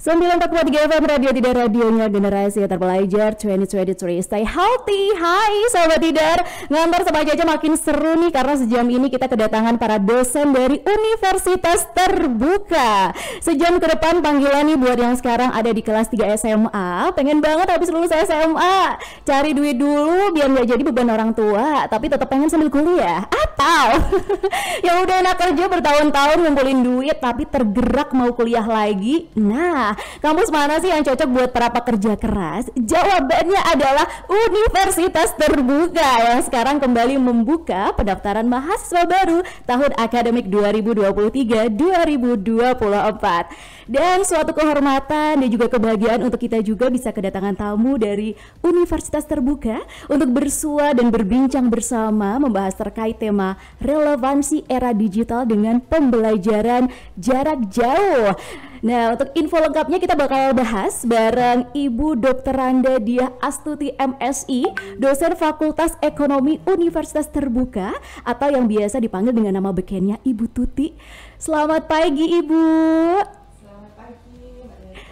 94,3 FM Radio Tidar, radionya generasi terpelajar 2023. Stay healthy. Hai Sobat Tidar, ngantar sama Caca makin seru nih karena sejam ini kita kedatangan para dosen dari Universitas Terbuka. Sejam ke depan panggilan nih buat yang sekarang ada di kelas 3 SMA. Pengen banget habis lulus SMA cari duit dulu biar gak jadi beban orang tua, tapi tetap pengen sambil kuliah. Atau yang udah enak kerja bertahun-tahun ngumpulin duit tapi tergerak mau kuliah lagi. Nah, kampus mana sih yang cocok buat para pekerja keras? Jawabannya adalah Universitas Terbuka yang sekarang kembali membuka pendaftaran mahasiswa baru tahun akademik 2023-2024. Dan suatu kehormatan dan juga kebahagiaan untuk kita juga bisa kedatangan tamu dari Universitas Terbuka untuk bersua dan berbincang bersama membahas terkait tema relevansi era digital dengan pembelajaran jarak jauh. Nah, untuk info lengkapnya kita bakal bahas bareng Ibu Dr. Randa Diah Astuti MSI, dosen Fakultas Ekonomi Universitas Terbuka atau yang biasa dipanggil dengan nama bekennya Ibu Tuti. Selamat pagi Ibu. Selamat pagi Mbak Neta.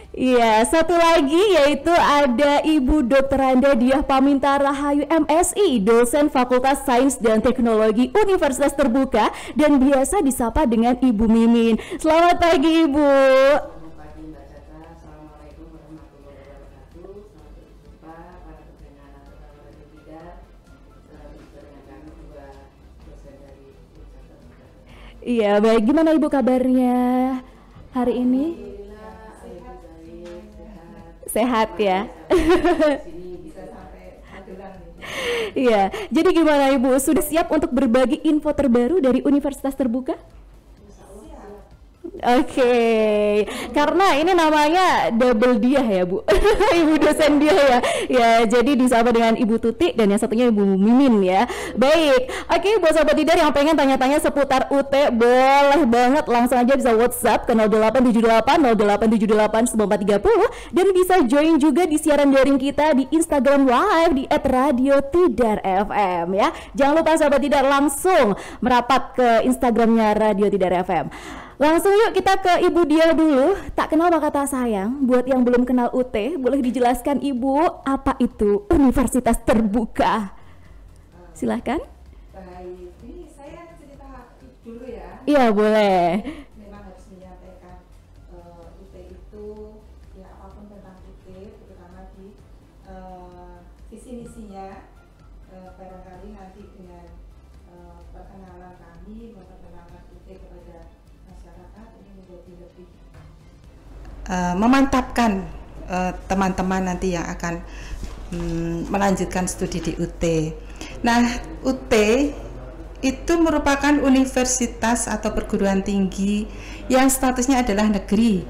Iya, satu lagi yaitu ada Ibu Dr. Randa Diah Paminta Rahayu MSI, dosen Fakultas Sains dan Teknologi Universitas Terbuka dan biasa disapa dengan Ibu Mimin. Selamat pagi Ibu. Selamat pagi Mbak Caca. Assalamualaikum warahmatullahi wabarakatuh. Selamat berjumpa para pendengar Radio Tidar. Berjumpa dengan kami dua dosen dari Universitas Terbuka. Iya, baik. Gimana Ibu kabarnya hari ini? Sehat ya. Sini bisa sampai adulan nih. Iya. Jadi gimana Ibu? Sudah siap untuk berbagi info terbaru dari Universitas Terbuka? Oke, karena ini namanya double Diah ya Bu, Ibu dosen Diah ya. Ya, jadi disapa dengan Ibu Tuti dan yang satunya Ibu Mimin ya. Baik, oke buat Sobat Tidar yang pengen tanya-tanya seputar UT, boleh banget langsung aja bisa WhatsApp ke 0878 0878 9430 dan bisa join juga di siaran daring kita di Instagram Live di @radio_tidar_fm ya. Jangan lupa Sobat Tidar langsung merapat ke Instagramnya Radio Tidar FM. Langsung yuk kita ke Ibu Diah dulu. Tak kenal maka tak sayang. Buat yang belum kenal UT, boleh dijelaskan Ibu apa itu Universitas Terbuka? Silahkan. Baik, ini saya cerita dulu ya. Iya boleh. Memang harus menyampaikan UT itu ya apapun tentang UT, terutama di visi misinya. Barangkali nanti dengan perkenalan kami, memperkenalkan UT kepada masyarakat ini menjadi lebih memantapkan teman-teman nanti yang akan melanjutkan studi di UT. Nah, UT itu merupakan universitas atau perguruan tinggi yang statusnya adalah negeri.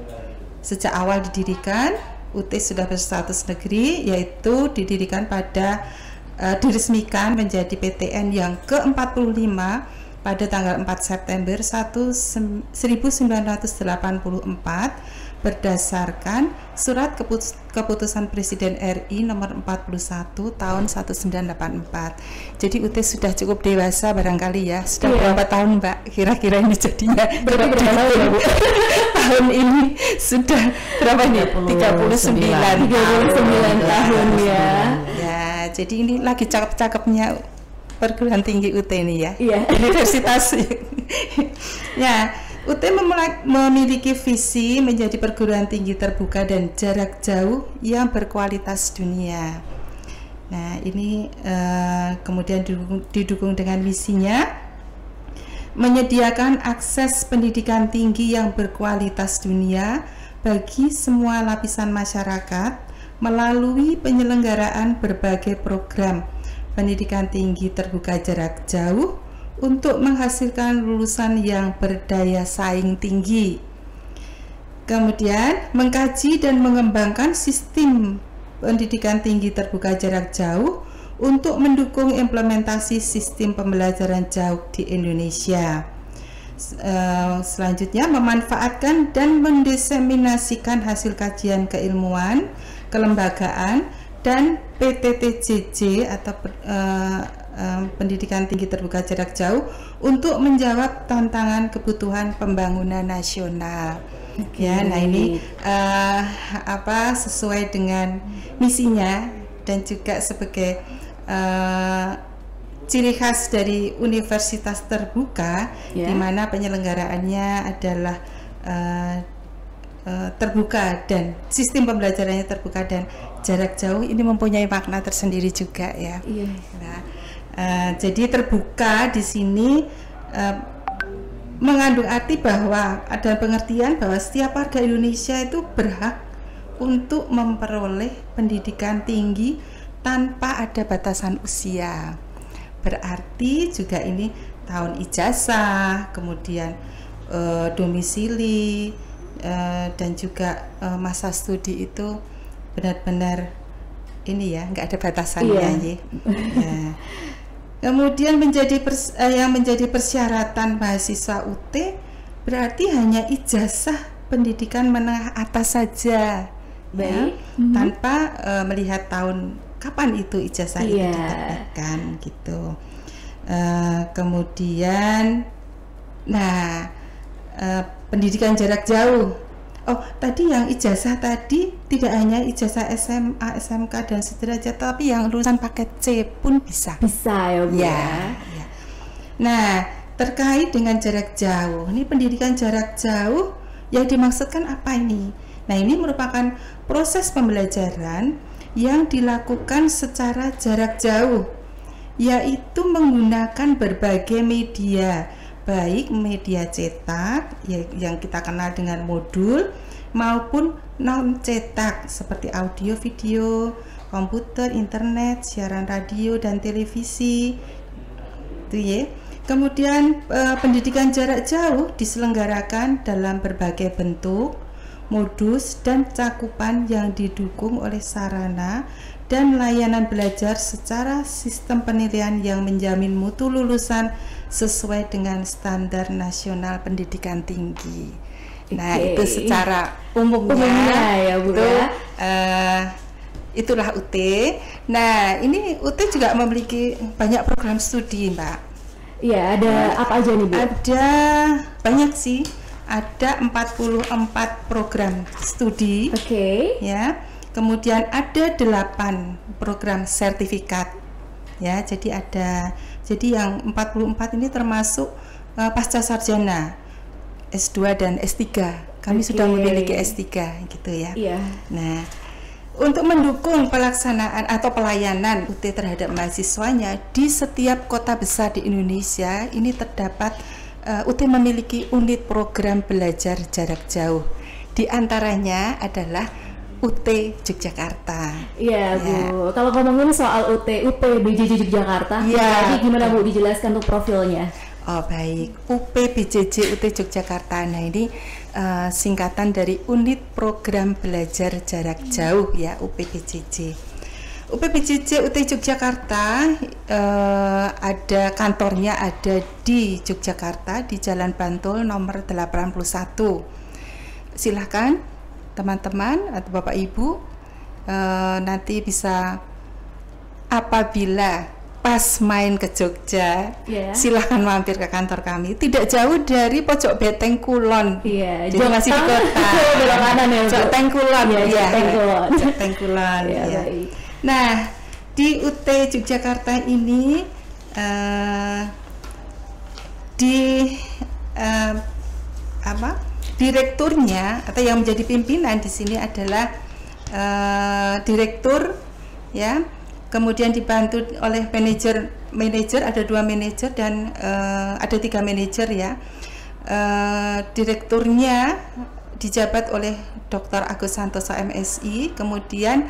Sejak awal didirikan, UT sudah berstatus negeri, yaitu didirikan pada diresmikan menjadi PTN yang ke-45 pada tanggal 4 September 1984 berdasarkan surat keputusan Presiden RI nomor 41 tahun 1984. Jadi UT sudah cukup dewasa barangkali ya. Sudah berapa tahun Mbak kira-kira ini jadinya? Berapa tahun ya Bu? Tahun ini sudah berapa nih? 39 tahun ya. Ya, jadi ini lagi cakep-cakepnya perguruan tinggi UT ini ya. Iya. Universitas. Ya, UT memiliki visi menjadi perguruan tinggi terbuka dan jarak jauh yang berkualitas dunia. Nah, ini kemudian didukung dengan misinya menyediakan akses pendidikan tinggi yang berkualitas dunia bagi semua lapisan masyarakat melalui penyelenggaraan berbagai program pendidikan tinggi terbuka jarak jauh untuk menghasilkan lulusan yang berdaya saing tinggi. Kemudian mengkaji dan mengembangkan sistem pendidikan tinggi terbuka jarak jauh untuk mendukung implementasi sistem pembelajaran jauh di Indonesia. Selanjutnya memanfaatkan dan mendiseminasikan hasil kajian keilmuan, kelembagaan, dan PTTJJ atau pendidikan tinggi terbuka jarak jauh untuk menjawab tantangan kebutuhan pembangunan nasional. Ya, nah ini sesuai dengan misinya dan juga sebagai ciri khas dari universitas terbuka, di mana penyelenggaraannya adalah terbuka dan sistem pembelajarannya terbuka dan jarak jauh. Ini mempunyai makna tersendiri juga ya. Nah, jadi terbuka di sini mengandung arti bahwa ada pengertian bahwa setiap warga Indonesia itu berhak untuk memperoleh pendidikan tinggi tanpa ada batasan usia. Berarti juga ini tahun ijazah, kemudian domisili, dan juga masa studi itu benar-benar ini ya, nggak ada batasannya ya. Kemudian yang menjadi persyaratan mahasiswa UT berarti hanya ijazah pendidikan menengah atas saja, tanpa melihat tahun kapan itu ijazah itu diterbitkan gitu. Kemudian, pendidikan jarak jauh. Oh, tadi yang ijazah tadi tidak hanya ijazah SMA, SMK dan sederajat, tapi yang lulusan paket C pun bisa. Bisa ya, Bu. Ya. Nah, terkait dengan jarak jauh, ini pendidikan jarak jauh yang dimaksudkan apa ini? Nah, ini merupakan proses pembelajaran yang dilakukan secara jarak jauh, yaitu menggunakan berbagai media, baik media cetak yang kita kenal dengan modul maupun non cetak seperti audio, video, komputer, internet, siaran radio dan televisi. Itu ya. Kemudian pendidikan jarak jauh diselenggarakan dalam berbagai bentuk, modus dan cakupan yang didukung oleh sarana dan layanan belajar secara sistem penilaian yang menjamin mutu lulusan sesuai dengan standar nasional pendidikan tinggi. Nah, itu secara umumnya ya, Bu. Itulah UT. Nah, ini UT juga memiliki banyak program studi, Mbak. Iya, ada apa aja nih, Bu? Ada banyak sih. Ada 44 program studi. Ya. Kemudian ada 8 program sertifikat. Ya, jadi yang 44 ini termasuk pasca sarjana S2 dan S3. Kami sudah memiliki S3 gitu ya. Nah, untuk mendukung pelaksanaan atau pelayanan UT terhadap mahasiswanya di setiap kota besar di Indonesia, ini terdapat UT memiliki unit program belajar jarak jauh. Di antaranya adalah UT Yogyakarta. Iya, Bu. Kalau ngomongin soal UPBJJ Yogyakarta, jadi gimana, Bu, dijelaskan untuk profilnya? Oh, baik. UPBJJ UT Yogyakarta. Nah, ini singkatan dari Unit Program Belajar Jarak Jauh ya, UPBJJ. UPBJJ UT Yogyakarta ada kantornya ada di Yogyakarta di Jalan Bantul nomor 81. Silahkan teman-teman atau Bapak Ibu nanti bisa apabila pas main ke Jogja, silahkan mampir ke kantor kami. Tidak jauh dari Pojok Beteng Kulon. Jadi masih di kota. Beteng Kulon. Beteng Kulon. Nah, di UT Yogyakarta ini direkturnya atau yang menjadi pimpinan di sini adalah direktur ya, kemudian dibantu oleh manajer ada 2 manajer dan ada 3 manajer ya. Direkturnya dijabat oleh Dr. Agus Santoso MSI, kemudian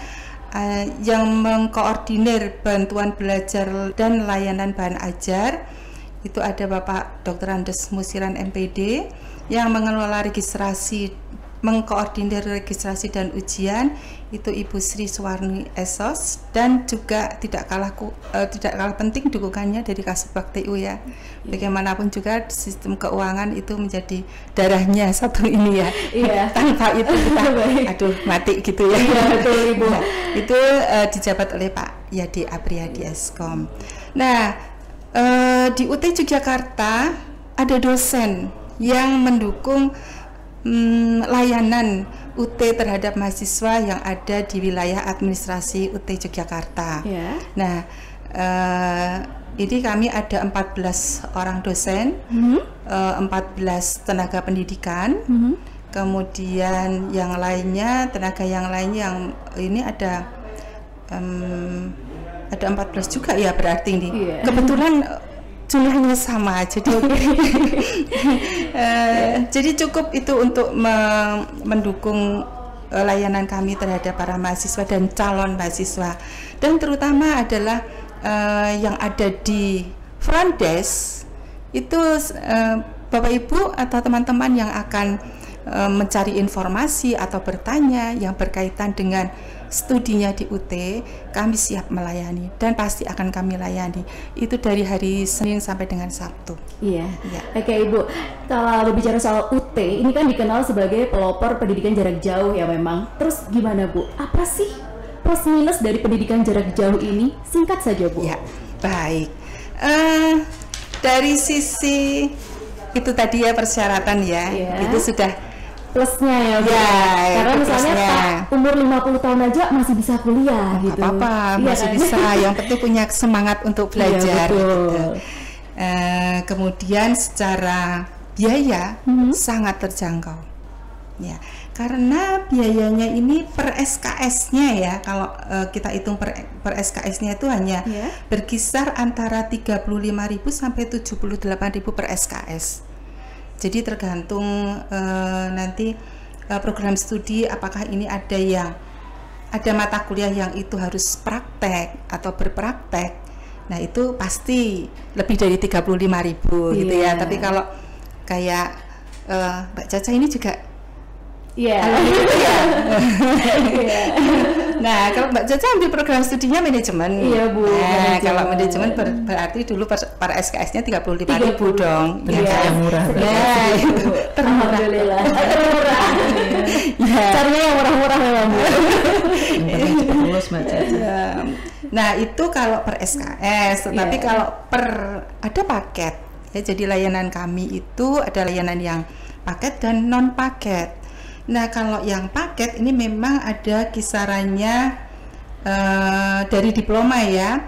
yang mengkoordinir bantuan belajar dan layanan bahan ajar itu ada Bapak Dr. Andes Musiran MPD, yang mengelola registrasi, mengkoordinir registrasi dan ujian itu Ibu Sri Suwarni Esos, dan juga tidak kalah penting dukungannya dari Kasubag TU ya. Bagaimanapun juga sistem keuangan itu menjadi darahnya satu ini ya. Tanpa itu kita mati gitu ya. Betul, Ibu. Nah, itu dijabat oleh Pak Yadi Apriyadi Eskom. Nah, di UT Yogyakarta ada dosen yang mendukung layanan UT terhadap mahasiswa yang ada di wilayah administrasi UT Yogyakarta. Yeah. Nah, ini kami ada 14 orang dosen, 14 tenaga pendidikan, kemudian yang lainnya, tenaga yang lainnya yang ini ada 14 juga ya berarti ini. Yeah. Kebetulan jumlahnya sama, jadi jadi cukup itu untuk mendukung layanan kami terhadap para mahasiswa dan calon mahasiswa, dan terutama adalah yang ada di front desk itu Bapak Ibu atau teman-teman yang akan mencari informasi atau bertanya yang berkaitan dengan studinya di UT, kami siap melayani dan pasti akan kami layani. Itu dari hari Senin sampai dengan Sabtu. Iya. Ya. Oke Ibu, kalau berbicara soal UT, ini kan dikenal sebagai pelopor pendidikan jarak jauh ya memang. Terus gimana Bu? Apa sih plus minus dari pendidikan jarak jauh ini? Singkat saja Bu. Ya, baik. Dari sisi itu tadi ya persyaratan ya, itu sudah plusnya ya Bu. Ya, karena misalnya umur 50 tahun aja masih bisa kuliah gitu. Apa-apa, masih kan? Bisa. Yang penting punya semangat untuk belajar. Iya, gitu. Kemudian secara biaya sangat terjangkau. Ya, karena biayanya ini per SKS-nya ya. Kalau kita hitung per SKS-nya itu hanya berkisar antara 35.000 sampai 78.000 per SKS. Jadi tergantung nanti program studi apakah ini ada mata kuliah yang itu harus praktek atau berpraktek. Nah, itu pasti lebih dari 35.000 gitu ya. Tapi kalau kayak Mbak Caca ini juga gitu ya. Nah, kalau Mbak Caca ambil program studinya manajemen. Iya Bu. Nah, kalau manajemen berarti dulu para SKS-nya 35.000 dong. Yang murah. Ya, itu termurah. Alhamdulillah. Termurah. Caranya yang murah-murah memang Bu. Yang penting cepat lulus Mbak Caca. Nah, itu kalau per SKS. Tetapi kalau ada paket. Ya, jadi layanan kami itu ada layanan yang paket dan non paket. Nah, kalau yang paket ini memang ada kisarannya dari diploma ya.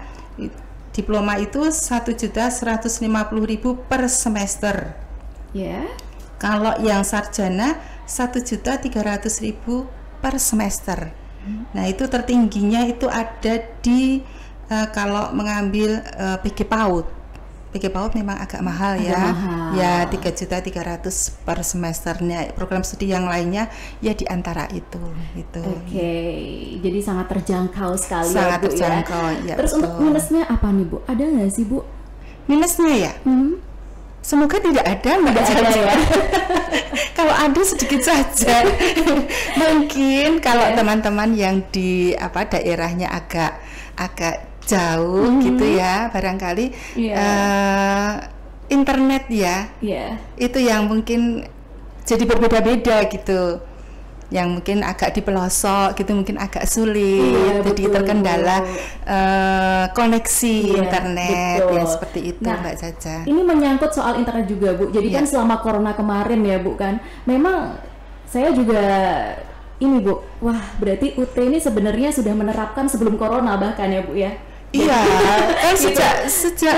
Diploma itu 1.150.000 per semester. Ya. Kalau yang sarjana 1.300.000 per semester. Nah, itu tertingginya itu ada di kalau mengambil PG PAUD. PG PAUD memang agak mahal ya. Ya 3.300.000 per semesternya. Program studi yang lainnya ya di antara itu gitu. Oke. Jadi sangat terjangkau sekali sangat ya Bu terjangkau, ya. Terus betul. Untuk minusnya apa nih Bu? Ada nggak sih Bu? Minusnya ya? Semoga tidak ada, Mbak Caca ya. Kalau ada sedikit saja. Mungkin kalau teman-teman yang di daerahnya agak jauh gitu ya, barangkali internet ya, itu yang mungkin jadi berbeda-beda gitu, yang mungkin agak di pelosok gitu, mungkin agak sulit, jadi terkendala koneksi internet ya seperti itu. Nah, Mbak Caca. Ini menyangkut soal internet juga Bu. Jadi kan selama corona kemarin ya Bu kan, memang saya juga ini Bu, wah berarti UT ini sebenarnya sudah menerapkan sebelum corona bahkan ya Bu ya. Iya, kan sejak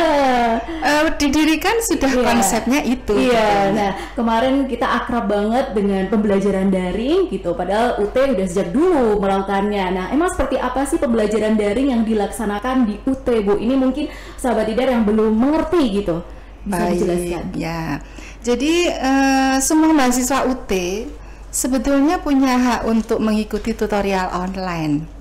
didirikan sudah konsepnya itu. Iya, nah kemarin kita akrab banget dengan pembelajaran daring gitu, padahal UT udah sejak dulu melakukannya. Nah, emang seperti apa sih pembelajaran daring yang dilaksanakan di UT Bu? Ini mungkin sahabat Tidar yang belum mengerti gitu, bisa dijelaskan? Ya, jadi semua mahasiswa UT sebetulnya punya hak untuk mengikuti tutorial online.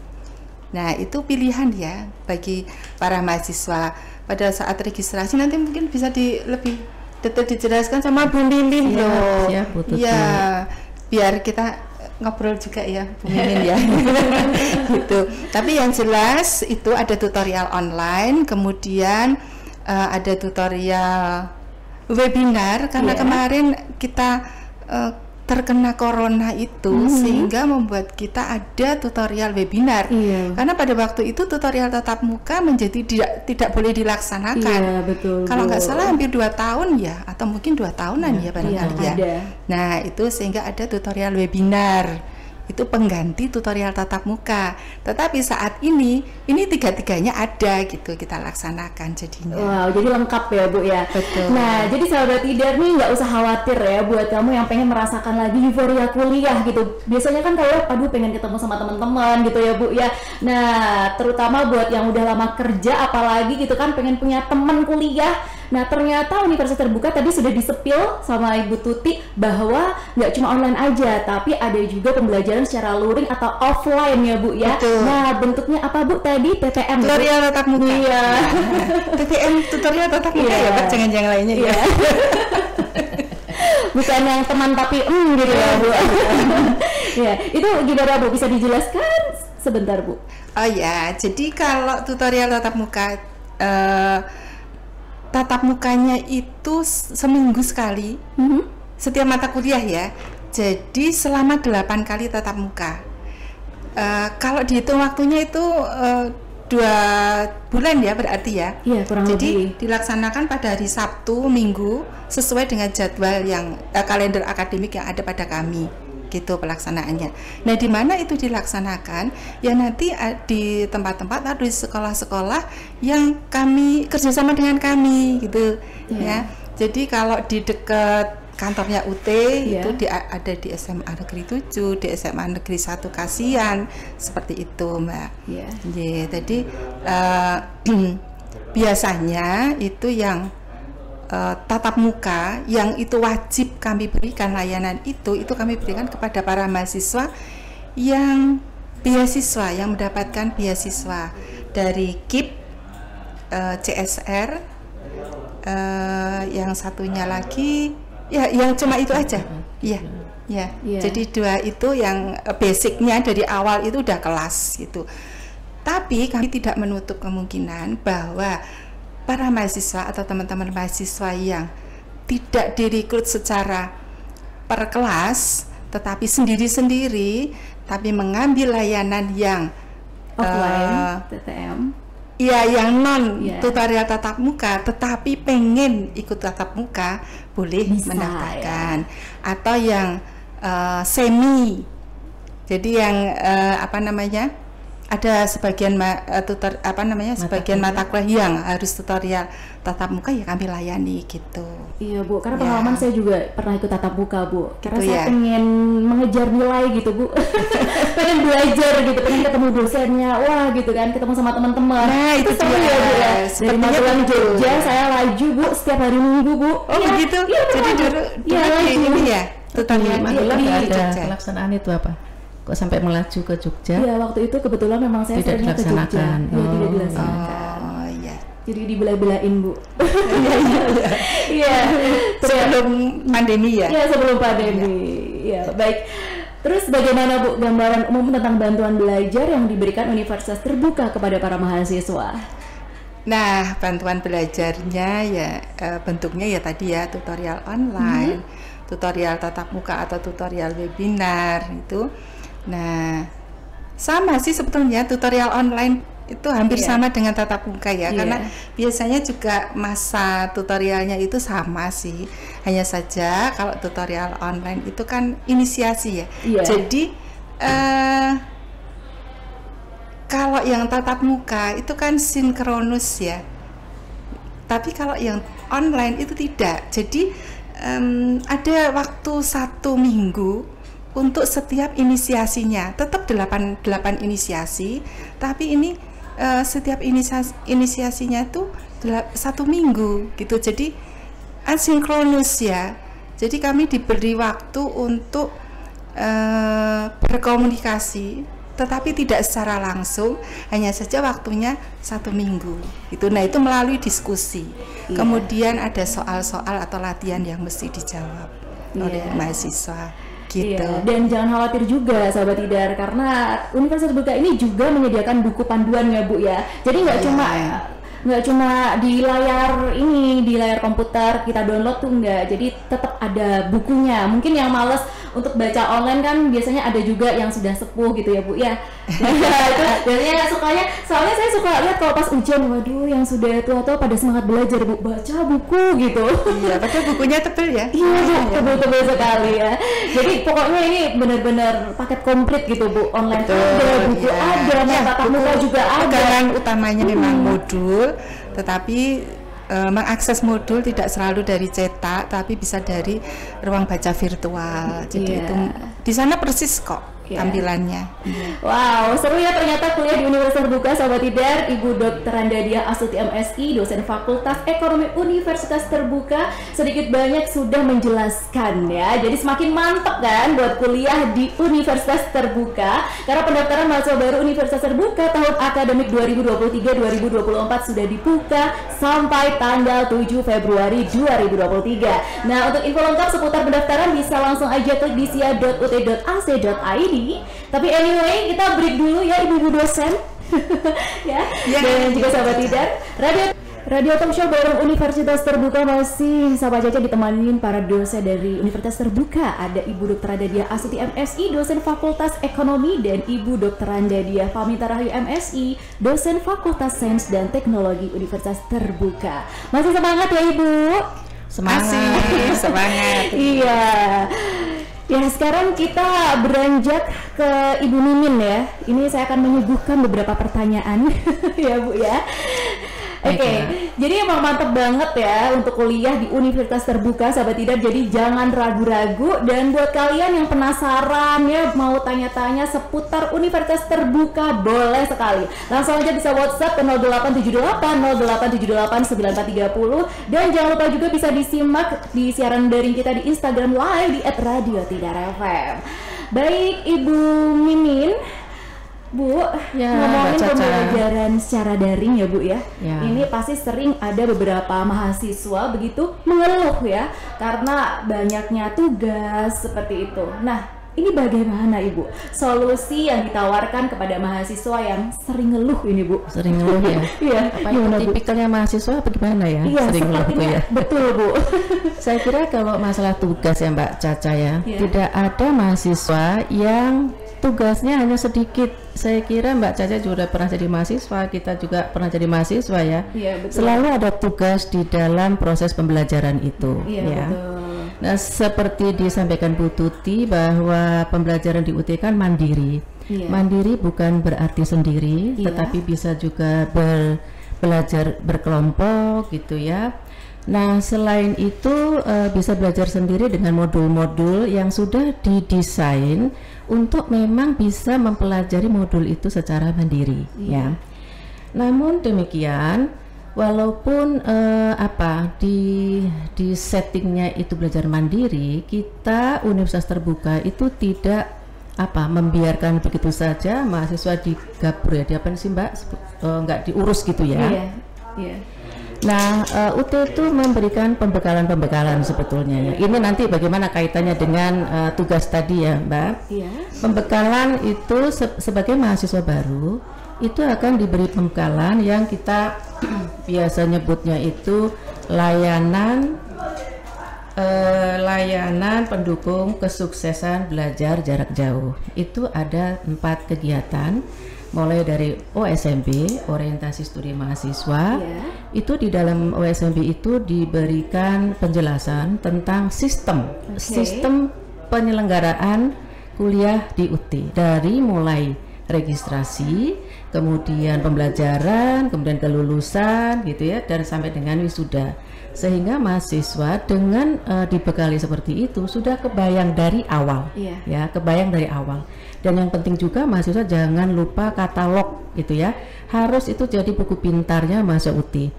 Nah, itu pilihan ya bagi para mahasiswa. Pada saat registrasi nanti mungkin bisa lebih detail dijelaskan sama Bu Lilin loh. Ya, biar kita ngobrol juga ya Bu Mimin ya. Gitu. Tapi yang jelas itu ada tutorial online, kemudian ada tutorial webinar karena kemarin kita terkena corona itu sehingga membuat kita ada tutorial webinar. Karena pada waktu itu tutorial tatap muka menjadi tidak boleh dilaksanakan. Iya, betul. Kalau nggak salah hampir 2 tahun ya, atau mungkin 2 tahunan ya barangkali ya. Ada. Nah, itu sehingga ada tutorial webinar. Itu pengganti tutorial tatap muka. Tetapi saat ini 3-tiganya ada gitu, kita laksanakan jadinya. Wow, jadi lengkap ya Bu ya. Betul. Nah, jadi sahabat Tidar nih nggak usah khawatir ya buat kamu yang pengen merasakan lagi euforia kuliah gitu. Biasanya kan kalau aduh pengen ketemu sama teman-teman gitu ya Bu ya. Nah, terutama buat yang udah lama kerja apalagi gitu kan pengen punya teman kuliah. Nah, ternyata Universitas Terbuka tadi sudah disepil sama Ibu Tuti bahwa nggak cuma online aja, tapi ada juga pembelajaran secara luring atau offline ya Bu ya. Betul. Nah, bentuknya apa Bu tadi? TTM. Tutorial tatap muka. Iya. TTM tutorial tatap muka Iya. ya, Pak, jangan-jangan lainnya ya. Bukan yang teman tapi gitu ya Bu. Ya, itu gimana Bu? Bisa dijelaskan sebentar Bu? Oh ya, jadi kalau tutorial tatap muka tatap mukanya itu seminggu sekali, setiap mata kuliah ya. Jadi selama 8 kali tatap muka. Kalau dihitung waktunya itu 2 bulan ya berarti ya. Iya, kurang Jadi lebih. dilaksanakan pada hari Sabtu, Minggu sesuai dengan jadwal yang kalender akademik yang ada pada kami. Gitu pelaksanaannya. Nah, di mana itu dilaksanakan? Ya nanti di tempat-tempat atau di sekolah-sekolah yang kami kerjasama dengan kami gitu ya. Jadi kalau di dekat kantornya UT itu ada di SMA Negeri 7, di SMA Negeri 1 Kasihan, seperti itu Mbak. Jadi biasanya itu yang tatap muka yang itu wajib kami berikan layanan itu kami berikan kepada para mahasiswa yang beasiswa, yang mendapatkan beasiswa dari KIP, CSR, yang satunya lagi ya yang cuma itu aja. Iya. Jadi 2 itu yang basicnya dari awal itu udah kelas gitu. Tapi kami tidak menutup kemungkinan bahwa para mahasiswa atau teman-teman mahasiswa yang tidak direkrut secara per kelas tetapi sendiri-sendiri tapi mengambil layanan yang Offline, TTM. Iya, yang non tutorial tatap muka tetapi pengen ikut tatap muka boleh Bisa, mendaftarkan. Atau yang semi. Jadi yang ada sebagian sebagian mata kuliah yang harus tutorial tatap muka ya kami layani gitu. Iya Bu, karena pengalaman saya juga pernah ikut tatap muka Bu. Karena Gitu saya pengen mengejar nilai gitu Bu. Pengen belajar gitu, pengen ketemu dosennya, wah gitu kan, ketemu sama teman-teman. Nah itu seru dia. ya Bu ya. Dari Magelang Jogja saya laju Bu setiap hari Minggu Bu. Oh begitu? Iya, Jadi dulu ini ya tutorial Di Magelang di nggak ada Jogja. pelaksanaan itu apa? Kok sampai melaju ke Jogja? Iya, waktu itu kebetulan memang saya Tidak seringnya ke Jogja. dilaksanakan. Iya, tidak dilaksanakan. Oh iya. Jadi dibelah-belain Bu. Iya. Sebelum pandemi ya. Iya, sebelum pandemi. Iya, baik. Terus bagaimana Bu gambaran umum tentang bantuan belajar yang diberikan Universitas Terbuka kepada para mahasiswa? Nah, bantuan belajarnya ya bentuknya ya tadi ya tutorial online, tutorial tatap muka atau tutorial webinar itu. Nah, sama sih sebetulnya tutorial online itu hampir sama dengan tatap muka ya, karena biasanya juga masa tutorialnya itu sama sih. Hanya saja kalau tutorial online itu kan inisiasi ya. Jadi kalau yang tatap muka itu kan sinkronus ya. Tapi kalau yang online itu tidak. Jadi ada waktu 1 minggu untuk setiap inisiasinya, tetap 8 inisiasi, tapi ini setiap inisiasinya itu 1 minggu gitu. Jadi asinkronus ya. Jadi kami diberi waktu untuk berkomunikasi, tetapi tidak secara langsung, hanya saja waktunya 1 minggu gitu. Nah itu melalui diskusi, kemudian ada soal-soal atau latihan yang mesti dijawab oleh mahasiswa. Gitu. Iya, dan jangan khawatir juga sahabat Tidar, karena Universitas Terbuka ini juga menyediakan buku panduan ya Bu ya. Jadi nggak cuma di layar komputer kita download tuh enggak. Jadi tetap ada bukunya. Mungkin yang males untuk baca online kan biasanya ada juga yang sudah sepuh gitu ya Bu ya. Itu biasanya sukanya, soalnya saya suka lihat kalau pas ujian, waduh yang sudah tua-tua pada semangat belajar Bu, baca buku gitu. Iya, padahal bukunya tebel ya. Iya Bu, tebel-tebel sekali ya. Jadi pokoknya ini benar-benar paket komplit gitu Bu, online ada, buku ada, tatap muka juga ada. Pegangan utamanya memang modul, tetapi mengakses modul tidak selalu dari cetak, tapi bisa dari ruang baca virtual. Jadi itu di sana persis kok tampilannya. Wow, seru ya ternyata kuliah di Universitas Terbuka, Sahabat Tidar. Ibu Dr. Randa Diah Astuti MSI, dosen Fakultas Ekonomi Universitas Terbuka, sedikit banyak sudah menjelaskan ya. Jadi semakin mantap kan buat kuliah di Universitas Terbuka, karena pendaftaran mahasiswa baru Universitas Terbuka tahun akademik 2023-2024 sudah dibuka sampai tanggal 7 Februari 2023. Nah, untuk info lengkap seputar pendaftaran bisa langsung aja klik di sia.ut.ac.id. Tapi anyway, kita break dulu ya ibu-ibu dosen. Ya. Dan juga Sahabat Tidar, Radio Talk Show bareng Universitas Terbuka masih Sahabat Caca ditemanin para dosen dari Universitas Terbuka. Ada Ibu Dr. Randa Diah Astuti MSI, dosen Fakultas Ekonomi, dan Ibu Dr. Randa Diah Pamita Rahayu MSI, dosen Fakultas Sains dan Teknologi Universitas Terbuka. Masih semangat ya Ibu? Semangat. Iya. Ya, sekarang kita beranjak ke Ibu Mimin ya. Ini saya akan menyuguhkan beberapa pertanyaan ya Bu ya. Oke, jadi emang mantep banget ya untuk kuliah di Universitas Terbuka, Sahabat Tidar. Jadi jangan ragu-ragu, dan buat kalian yang penasaran ya mau tanya-tanya seputar Universitas Terbuka, boleh sekali langsung aja bisa WhatsApp ke 0878 0878 9430, dan jangan lupa juga bisa disimak di siaran daring kita di Instagram Live di @radiotidar_fm. Baik Ibu Mimin, Bu, ngomongin pembelajaran secara daring ya Bu ya. Ini pasti sering ada beberapa mahasiswa begitu mengeluh ya, karena banyaknya tugas seperti itu. Nah, ini bagaimana Ibu solusi yang ditawarkan kepada mahasiswa yang sering ngeluh ini Bu? Sering ngeluh ya? Iya. Apa itu tipikalnya mahasiswa apa gimana ya? Iya, sering ngeluh tuh ya? Betul Bu. Saya kira kalau masalah tugas ya Mbak Caca ya, tidak ada mahasiswa yang tugasnya hanya sedikit. Saya kira Mbak Caca juga pernah jadi mahasiswa, kita juga pernah jadi mahasiswa ya. Iya, betul. Selalu ada tugas di dalam proses pembelajaran itu. Iya, ya. betul. Nah, seperti disampaikan Bu Tuti bahwa pembelajaran di UT kan mandiri. Iya. Mandiri bukan berarti sendiri, tetapi bisa juga belajar berkelompok gitu ya. Nah, selain itu bisa belajar sendiri dengan modul-modul yang sudah didesain untuk memang bisa mempelajari modul itu secara mandiri ya. Namun demikian, walaupun di settingnya itu belajar mandiri, kita Universitas Terbuka itu tidak membiarkan begitu saja mahasiswa digabur ya, apa sih Mbak, nggak diurus gitu ya. Iya. Nah, UT itu memberikan pembekalan sebetulnya ya. Ini nanti bagaimana kaitannya dengan tugas tadi ya Mbak. Iya. Pembekalan itu sebagai mahasiswa baru itu akan diberi pembekalan yang kita biasa nyebutnya itu layanan pendukung kesuksesan belajar jarak jauh. Itu ada 4 kegiatan, mulai dari OSMB, orientasi studi mahasiswa. Itu di dalam OSMB itu diberikan penjelasan tentang sistem penyelenggaraan kuliah di UT, dari mulai registrasi, kemudian pembelajaran, kemudian kelulusan gitu ya, dan sampai dengan wisuda. Sehingga mahasiswa dengan dibekali seperti itu sudah kebayang dari awal, ya, kebayang dari awal. Dan yang penting juga mahasiswa jangan lupa katalog gitu ya, harus itu jadi buku pintarnya mahasiswa UT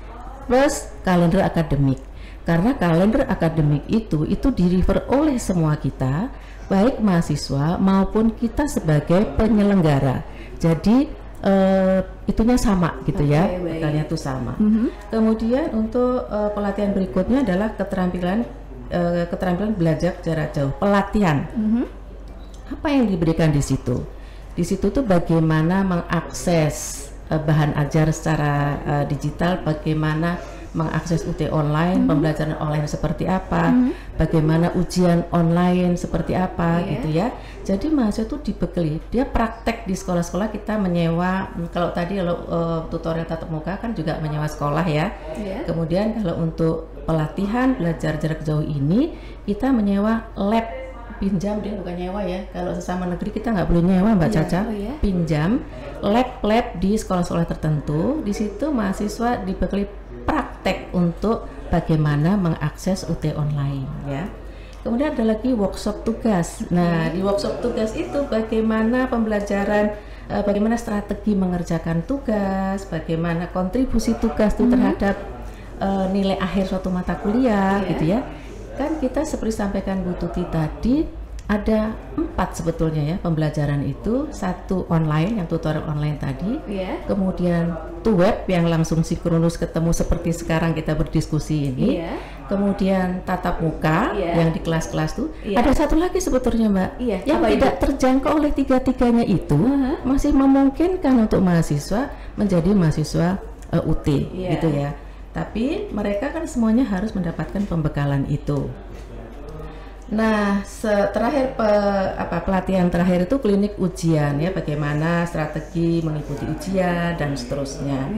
plus kalender akademik, karena kalender akademik itu di-refer oleh semua kita, baik mahasiswa maupun kita sebagai penyelenggara. Jadi itunya sama gitu ya, bekalnya itu sama. Kemudian untuk pelatihan berikutnya adalah keterampilan belajar jarak jauh, pelatihan. Apa yang diberikan di situ? Di situ tuh bagaimana mengakses bahan ajar secara digital, bagaimana mengakses UT online, pembelajaran online seperti apa, bagaimana ujian online seperti apa gitu ya. Jadi mahasiswa itu dibekali, dia praktek di sekolah-sekolah. Kita menyewa, kalau tadi tutorial tatap muka kan juga menyewa sekolah ya. Kemudian kalau untuk pelatihan belajar jarak jauh ini kita menyewa lab, pinjam, dia bukan nyewa ya. Kalau sesama negeri kita nggak boleh nyewa Mbak Caca. Pinjam lab di sekolah-sekolah tertentu. Di situ mahasiswa dibekali praktek untuk bagaimana mengakses UT online ya. Kemudian ada lagi workshop tugas. Nah, di workshop tugas itu bagaimana pembelajaran, bagaimana strategi mengerjakan tugas, bagaimana kontribusi tugas itu terhadap nilai akhir suatu mata kuliah gitu ya. Kan kita seperti sampaikan Bu Tuti tadi, ada 4 sebetulnya ya pembelajaran itu. 1 online, yang tutorial online tadi, kemudian web yang langsung sinkronus ketemu seperti sekarang kita berdiskusi ini, kemudian tatap muka yang di kelas-kelas tuh. Ada 1 lagi sebetulnya Mbak, yang tidak terjangkau oleh 3-tiganya itu, masih memungkinkan untuk mahasiswa menjadi mahasiswa UT gitu ya. Tapi mereka kan semuanya harus mendapatkan pembekalan itu. Nah, terakhir pelatihan terakhir itu klinik ujian ya, bagaimana strategi mengikuti ujian dan seterusnya.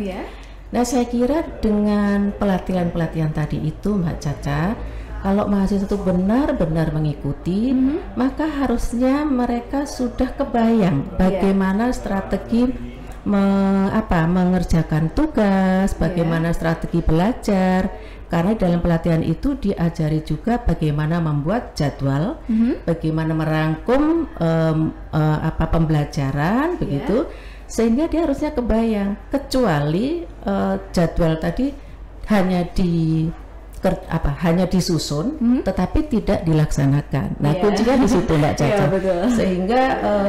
Nah, saya kira dengan pelatihan-pelatihan tadi itu Mbak Caca, kalau mahasiswa itu benar-benar mengikuti, maka harusnya mereka sudah kebayang bagaimana strategi mengerjakan tugas, bagaimana strategi belajar. Karena dalam pelatihan itu diajari juga bagaimana membuat jadwal, bagaimana merangkum pembelajaran begitu, sehingga dia harusnya kebayang. Kecuali jadwal tadi hanya disusun, tetapi tidak dilaksanakan. Nah, kuncinya di situ Mbak Caca. Sehingga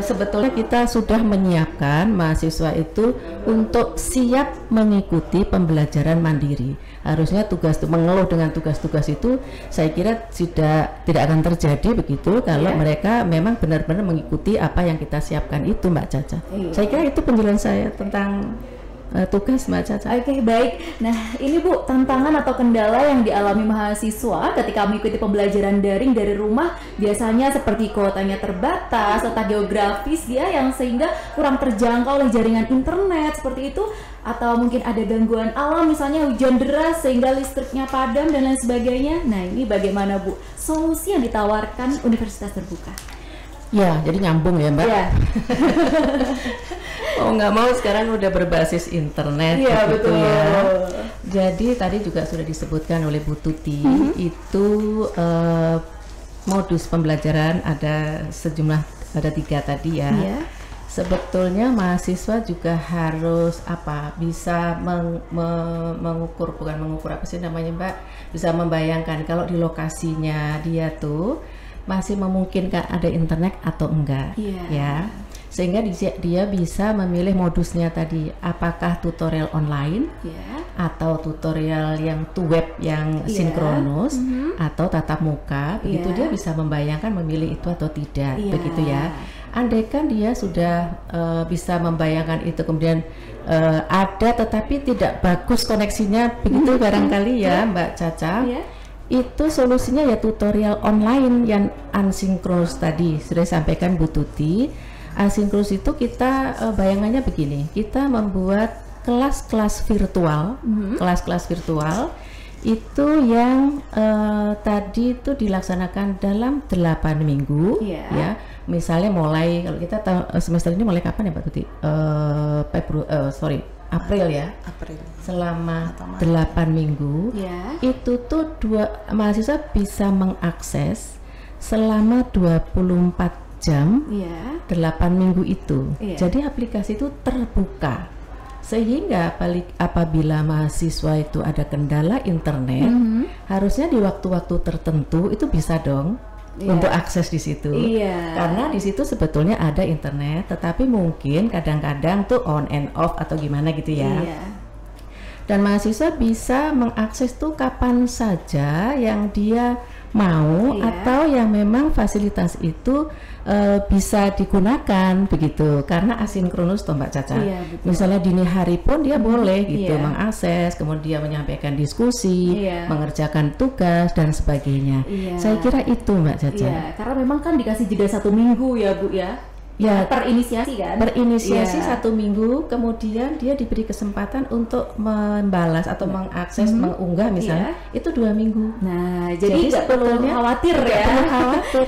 sebetulnya kita sudah menyiapkan mahasiswa itu untuk siap mengikuti pembelajaran mandiri. Harusnya tugas mengeluh dengan tugas-tugas itu, saya kira tidak akan terjadi begitu kalau mereka memang benar-benar mengikuti apa yang kita siapkan itu Mbak Caca. Saya kira itu penjelasan saya tentang tugas Mbak Caca. Oke, baik. Nah, ini Bu, tantangan atau kendala yang dialami mahasiswa ketika mengikuti pembelajaran daring dari rumah biasanya seperti kuotanya terbatas, letak geografis ya, yang sehingga kurang terjangkau oleh jaringan internet seperti itu, atau mungkin ada gangguan alam, misalnya hujan deras sehingga listriknya padam dan lain sebagainya. Nah, ini bagaimana Bu solusi yang ditawarkan Universitas Terbuka? Ya, jadi nyambung ya Mbak. Oh, nggak mau sekarang udah berbasis internet betul ya. Jadi tadi juga sudah disebutkan oleh Bu Tuti, itu modus pembelajaran ada 3 tadi ya. Sebetulnya mahasiswa juga harus bisa mengukur, bukan mengukur apa sih namanya Mbak, bisa membayangkan kalau di lokasinya dia tuh masih memungkinkan ada internet atau enggak ya, sehingga dia bisa memilih modusnya tadi, apakah tutorial online atau tutorial yang web yang sinkronus atau tatap muka begitu. Dia bisa membayangkan memilih itu atau tidak begitu ya. Andaikan dia sudah bisa membayangkan itu, kemudian ada tetapi tidak bagus koneksinya begitu barangkali ya Mbak Caca, itu solusinya ya tutorial online yang asinkronus tadi sudah disampaikan Bu Tuti. Asinkronus itu kita bayangannya begini, kita membuat kelas-kelas virtual, kelas-kelas virtual itu yang tadi itu dilaksanakan dalam 8 minggu ya. Misalnya mulai, kalau kita semester ini mulai kapan ya Mbak Tuti? April ya. Selama 8 minggu itu tuh mahasiswa bisa mengakses selama 24 jam 8 minggu itu. Jadi aplikasi itu terbuka, sehingga apabila mahasiswa itu ada kendala internet, harusnya di waktu-waktu tertentu itu bisa dong untuk akses di situ. Karena di situ sebetulnya ada internet, tetapi mungkin kadang-kadang tuh on and off atau gimana gitu ya. Dan mahasiswa bisa mengakses tuh kapan saja yang dia mau atau yang memang fasilitas itu bisa digunakan begitu, karena asinkronus toh Mbak Caca. Misalnya dini hari pun dia boleh gitu mengakses, kemudian menyampaikan diskusi, mengerjakan tugas dan sebagainya. Saya kira itu Mbak Caca. Karena memang kan dikasih jeda 1 minggu ya Bu ya. Terinisiasi kan? Terinisiasi 1 minggu, kemudian dia diberi kesempatan untuk membalas atau mengakses, mengunggah misalnya, itu 2 minggu. Nah, jadi nggak perlu khawatir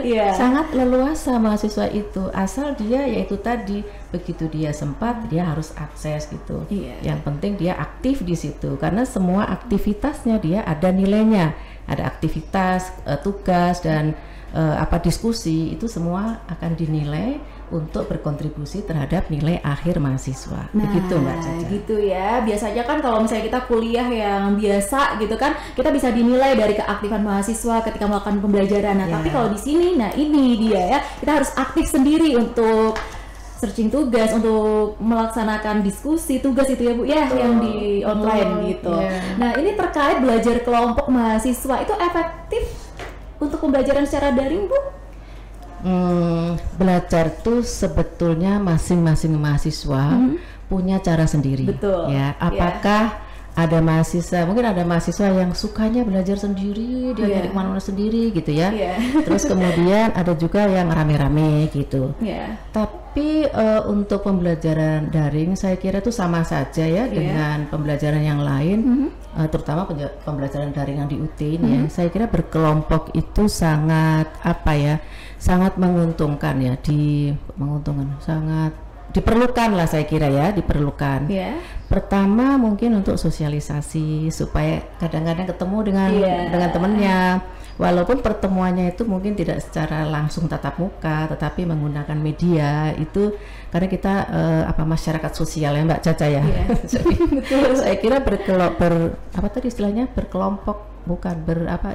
ya. Sangat leluasa mahasiswa itu, asal dia yaitu tadi begitu dia sempat dia harus akses gitu. Yang penting dia aktif di situ, karena semua aktivitasnya dia ada nilainya, ada aktivitas, tugas dan diskusi itu semua akan dinilai untuk berkontribusi terhadap nilai akhir mahasiswa. Begitu Mbak Caca. Gitu ya. Biasanya kan kalau misalnya kita kuliah yang biasa gitu kan, kita bisa dinilai dari keaktifan mahasiswa ketika melakukan pembelajaran. Nah, tapi kalau di sini, nah ini dia ya, kita harus aktif sendiri untuk searching tugas, untuk melaksanakan diskusi tugas itu ya Bu ya, yang di online gitu. Nah, ini terkait belajar kelompok mahasiswa itu efektif untuk pembelajaran secara daring Bu? Belajar tuh sebetulnya masing-masing mahasiswa punya cara sendiri. Betul. Ya, apakah ada mahasiswa, mungkin ada mahasiswa yang sukanya belajar sendiri, dia nyari kemana-mana sendiri gitu ya. Terus kemudian ada juga yang rame-rame gitu. Tapi untuk pembelajaran daring saya kira itu sama saja ya dengan pembelajaran yang lain, terutama pembelajaran daring yang di UT ini ya. Saya kira berkelompok itu sangat sangat menguntungkan ya, sangat diperlukan lah saya kira ya, diperlukan. Pertama mungkin untuk sosialisasi supaya kadang-kadang ketemu dengan temennya, walaupun pertemuannya itu mungkin tidak secara langsung tatap muka, tetapi menggunakan media itu karena kita masyarakat sosial ya Mbak Caca ya. Jadi, saya kira berkelompok bukan belajar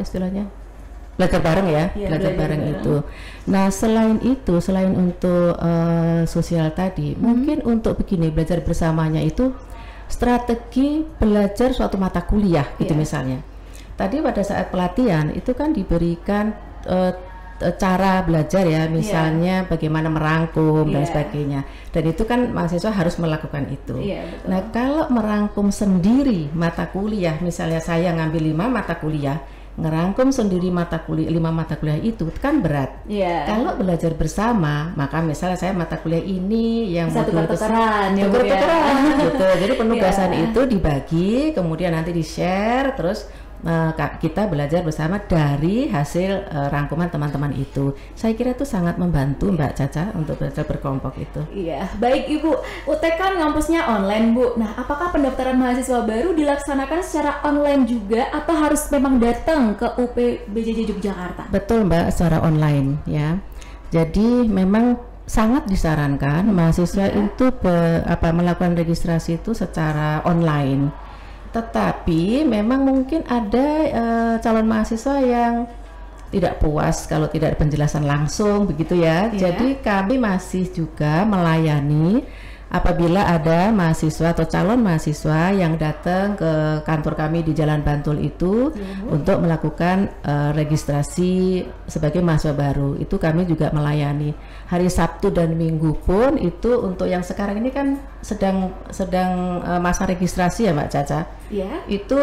bareng ya, belajar bareng itu. Nah selain untuk sosial tadi, mungkin untuk begini, belajar bersamanya itu strategi belajar suatu mata kuliah gitu misalnya. Tadi pada saat pelatihan itu kan diberikan cara belajar ya, misalnya bagaimana merangkum dan sebagainya. Dan itu kan mahasiswa harus melakukan itu. Nah kalau merangkum sendiri mata kuliah, misalnya saya ngambil 5 mata kuliah, ngerangkum sendiri 5 mata kuliah itu kan berat. Kalau belajar bersama, maka misalnya saya mata kuliah ini yang modul tuker-tukeran gitu. Jadi penugasan itu dibagi, kemudian nanti di-share, terus kita belajar bersama dari hasil rangkuman teman-teman itu. Saya kira itu sangat membantu Mbak Caca untuk belajar berkelompok itu. Baik Ibu. UT kan ngampusnya online Bu. Nah, apakah pendaftaran mahasiswa baru dilaksanakan secara online juga atau harus memang datang ke UP BJJ Yogyakarta? Betul Mbak, secara online ya. Jadi memang sangat disarankan mahasiswa itu melakukan registrasi itu secara online. Tetapi memang mungkin ada calon mahasiswa yang tidak puas kalau tidak ada penjelasan langsung begitu ya. Jadi kami masih juga melayani apabila ada mahasiswa atau calon mahasiswa yang datang ke kantor kami di Jalan Bantul itu untuk melakukan registrasi sebagai mahasiswa baru. Itu kami juga melayani hari Sabtu dan Minggu pun. Itu untuk yang sekarang ini kan sedang masa registrasi ya Mbak Caca. Itu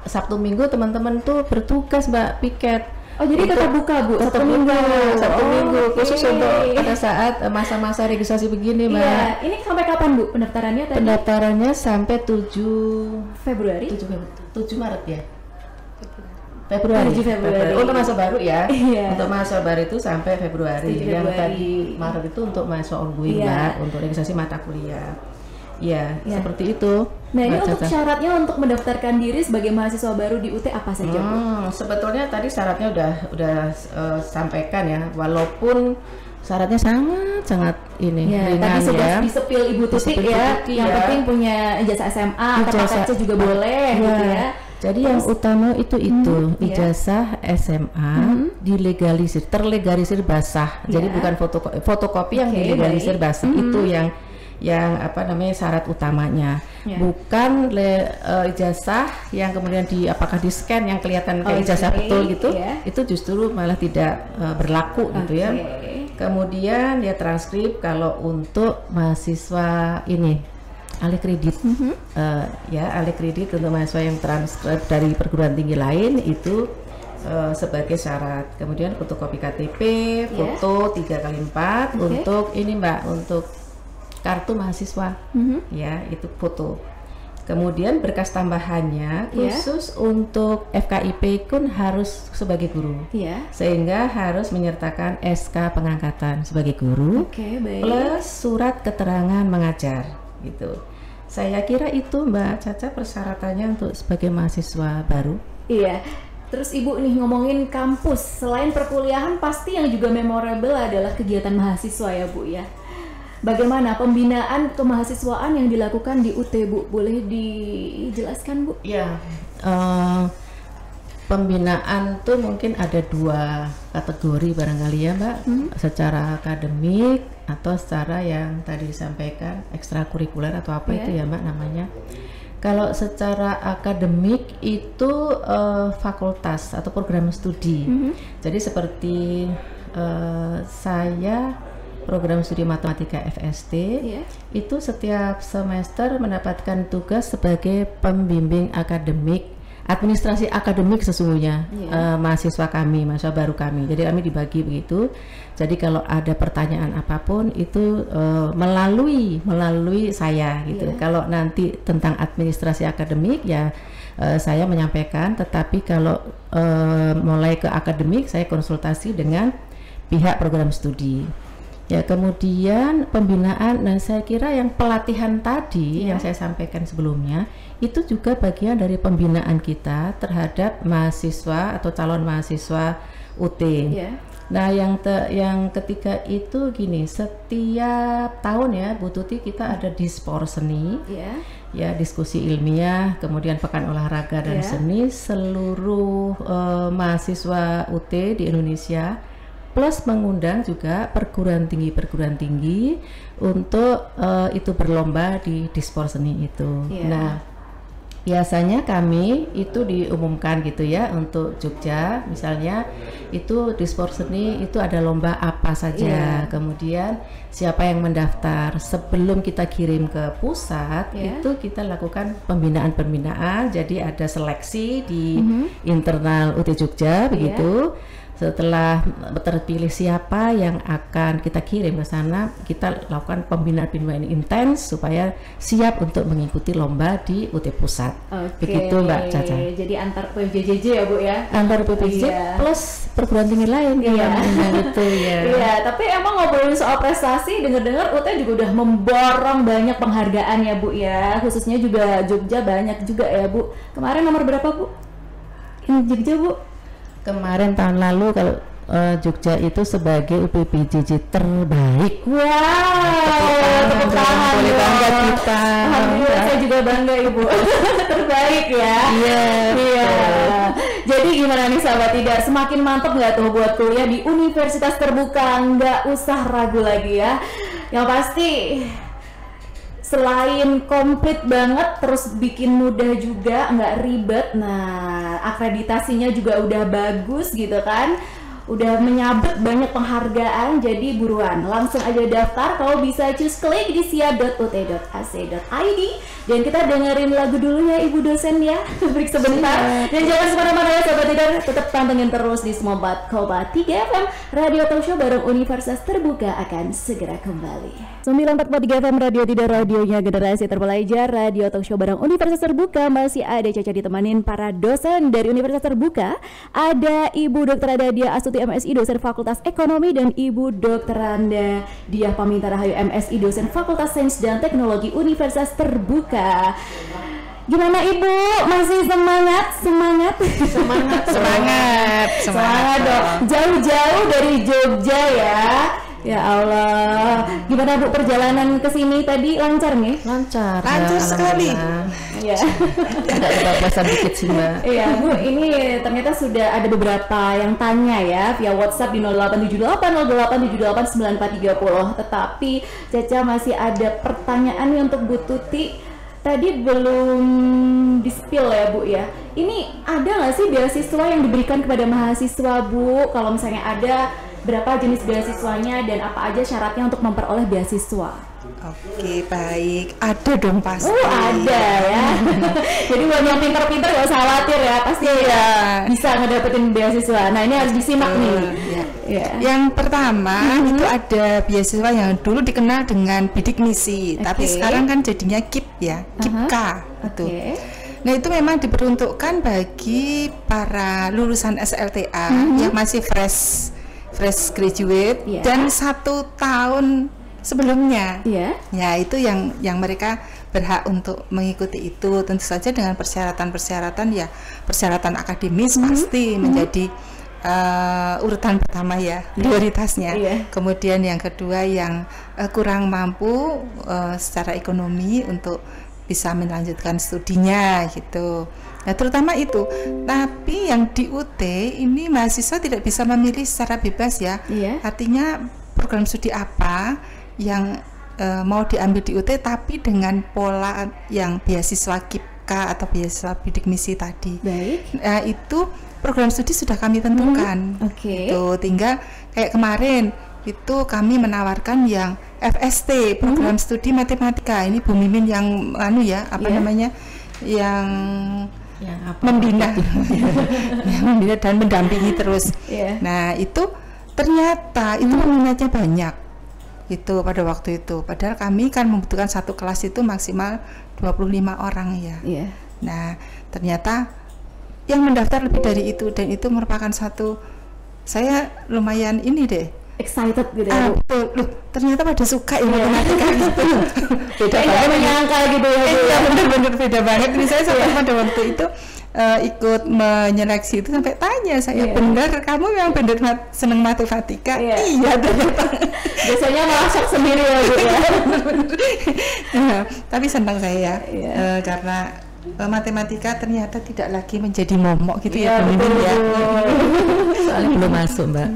Sabtu Minggu teman-teman tuh bertugas Mbak piket. Oh jadi tetap buka Bu? Sabtu Minggu khusus untuk pada saat masa-masa registrasi begini Mbak. Ini sampai kapan Bu pendaftarannya tadi? Pendaftarannya sampai 7 Februari? 7 Maret ya? Februari. Untuk masa baru ya. Untuk masa baru itu sampai Februari. Yang tadi Maret itu untuk mahasiswa ongoing Mbak, untuk registrasi mata kuliah. Seperti itu. Nah ini untuk syaratnya untuk mendaftarkan diri sebagai mahasiswa baru di UT apa saja Bu? Sebetulnya tadi syaratnya udah sampaikan ya, walaupun syaratnya sangat ringan tadi sudah ya. Disepil Ibu Tutik ya. Yang penting punya ijazah SMA atau PKC juga boleh gitu ya. Jadi yang utama itu ijazah SMA terlegalisir basah. Jadi bukan fotokopi yang dilegalisir basah itu yang syarat utamanya. bukan ijazah yang kemudian apakah di scan yang kelihatan kayak ijazah betul gitu, itu justru malah tidak berlaku gitu ya. Kemudian ya transkrip kalau untuk mahasiswa ini alih kredit, alih kredit untuk mahasiswa yang transkrip dari perguruan tinggi lain itu sebagai syarat. Kemudian fotokopi KTP, foto 3x4 untuk ini Mbak, untuk kartu mahasiswa, ya itu foto. Kemudian berkas tambahannya khusus untuk FKIP pun harus sebagai guru, sehingga harus menyertakan SK pengangkatan sebagai guru, plus surat keterangan mengajar, gitu. Saya kira itu Mbak Caca persyaratannya untuk sebagai mahasiswa baru. Iya. Terus Ibu nih ngomongin kampus, selain perkuliahan pasti yang juga memorable adalah kegiatan mahasiswa ya Bu ya. Bagaimana pembinaan kemahasiswaan yang dilakukan di UT Bu? Boleh dijelaskan Bu? Ya, pembinaan tuh mungkin ada 2 kategori barangkali ya Mbak, secara akademik atau secara yang tadi disampaikan ekstrakurikuler atau apa itu ya Mbak namanya. Kalau secara akademik itu fakultas atau program studi. Jadi seperti saya program studi matematika FST itu setiap semester mendapatkan tugas sebagai pembimbing akademik, administrasi akademik sesungguhnya mahasiswa kami, mahasiswa baru kami. Jadi kami dibagi begitu. Jadi kalau ada pertanyaan apapun itu melalui saya gitu. Kalau nanti tentang administrasi akademik ya saya menyampaikan, tetapi kalau mulai ke akademik saya konsultasi dengan pihak program studi. Ya, kemudian pembinaan, nah saya kira yang pelatihan tadi yang saya sampaikan sebelumnya itu juga bagian dari pembinaan kita terhadap mahasiswa atau calon mahasiswa UT. Nah, yang ketiga itu gini, setiap tahun ya Bu Tuti kita ada dispor seni, ya diskusi ilmiah, kemudian pekan olahraga dan seni seluruh mahasiswa UT di Indonesia. Plus mengundang juga perguruan tinggi untuk itu berlomba di dispor seni itu. Nah, biasanya kami itu diumumkan gitu ya untuk Jogja misalnya itu dispor seni itu ada lomba apa saja, kemudian siapa yang mendaftar. Sebelum kita kirim ke pusat itu kita lakukan pembinaan, jadi ada seleksi di internal UT Jogja begitu. Setelah terpilih siapa yang akan kita kirim ke sana, kita lakukan pembinaan intens supaya siap untuk mengikuti lomba di UT Pusat. Begitu Mbak Caca. Jadi antar PJJJ ya Bu ya? Antar PJJJ plus perguruan tinggi lain gitu ya. Iya, tapi emang ngobrolin soal prestasi, dengar-dengar UT juga udah memborong banyak penghargaan ya Bu ya. Khususnya juga Jogja banyak juga ya Bu. Kemarin nomor berapa Bu? Yang Jogja Bu? Kemarin tahun lalu kalau Jogja itu sebagai UPPJJ terbaik. Tepuk tangan boleh bangga kita. Alhamdulillah saya juga bangga Ibu. Terbaik ya. Iya. Jadi gimana nih sahabat Tidar, semakin mantap nggak tuh buat kuliah di universitas terbuka? Nggak usah ragu lagi ya. Yang pasti selain komplit banget, terus bikin mudah juga, nggak ribet. Nah, akreditasinya juga udah bagus gitu kan, udah menyabet banyak penghargaan. Jadi buruan, langsung aja daftar. Kalau bisa cus klik di sia.ut.ac.id. Dan kita dengerin lagu dulu ya Ibu dosen ya, break sebentar. Dan jangan kemana-mana ya Sobat Tidar, tetap pantengin terus di 94,3 FM Radio Talk Show bareng Universitas Terbuka akan segera kembali. 94,3 FM Radio Tidar, radionya generasi terpelajar. Radio Talk Show bareng Universitas Terbuka masih ada Caca ditemanin para dosen dari Universitas Terbuka. Ada Ibu Dr. Adadia Astuti MSI dosen Fakultas Ekonomi dan Ibu Dr. Randa Diah Paminta Rahayu MSI dosen Fakultas Sains dan Teknologi Universitas Terbuka. Gimana Ibu? Masih semangat? Semangat dong. Jauh-jauh dari Jogja ya. Ya Allah. Gimana Bu perjalanan ke sini tadi, lancar nih? Lancar sekali. Iya. Ada kebablasan dikit sih Mbak. Iya Bu, ini ternyata sudah ada beberapa yang tanya ya via WhatsApp di 0878 0878 9430. Tetapi Caca masih ada pertanyaan nih untuk Bu Tuti. tadi belum di-spill ya Bu ya. Ini ada nggak sih beasiswa yang diberikan kepada mahasiswa Bu? Kalau misalnya ada, berapa jenis beasiswanya dan apa aja syaratnya untuk memperoleh beasiswa? Oke, baik. Ada dong pasti. Ada ya. Jadi buat yang pintar-pintar gak usah khawatir ya, pasti ya bisa ngedapetin beasiswa. Nah ini harus disimak nih. Ya. Yang pertama itu ada beasiswa yang dulu dikenal dengan bidik misi, tapi sekarang kan jadinya KIP ya, KIPK itu. Nah itu memang diperuntukkan bagi para lulusan SLTA yang masih fresh graduate dan 1 tahun sebelumnya. Ya itu yang mereka berhak untuk mengikuti itu, tentu saja dengan persyaratan ya, persyaratan akademis pasti menjadi urutan pertama ya, prioritasnya. Kemudian yang kedua yang kurang mampu secara ekonomi untuk bisa melanjutkan studinya gitu. Nah, terutama itu. Tapi yang di UT ini mahasiswa tidak bisa memilih secara bebas ya. Artinya program studi apa yang mau diambil di UT, tapi dengan pola yang beasiswa KIPK atau beasiswa bidik misi tadi. Nah, itu program studi sudah kami tentukan. Itu tinggal kayak kemarin itu kami menawarkan yang FST, program studi matematika. Ini Bu Mimin yang namanya, yang membina yang membina dan mendampingi terus. Nah, itu ternyata itu peminatnya banyak. Itu pada waktu itu, padahal kami kan membutuhkan satu kelas itu maksimal 25 orang ya. Nah ternyata yang mendaftar lebih dari itu, dan itu merupakan satu, saya lumayan ini deh, excited gitu ya. Betul, loh, ternyata pada suka ya matematika gitu. Beda banget, menyangka gitu ya Bu. Bener-bener beda banget. Ini saya sampai pada waktu itu ikut menyeleksi itu sampai tanya saya, benar kamu memang benar seneng matematika? Iya ternyata. Biasanya malah shock sendiri ya Bu ya. Tapi senang saya karena matematika ternyata tidak lagi menjadi momok gitu ya, betul ya. Soalnya belum masuk Mbak.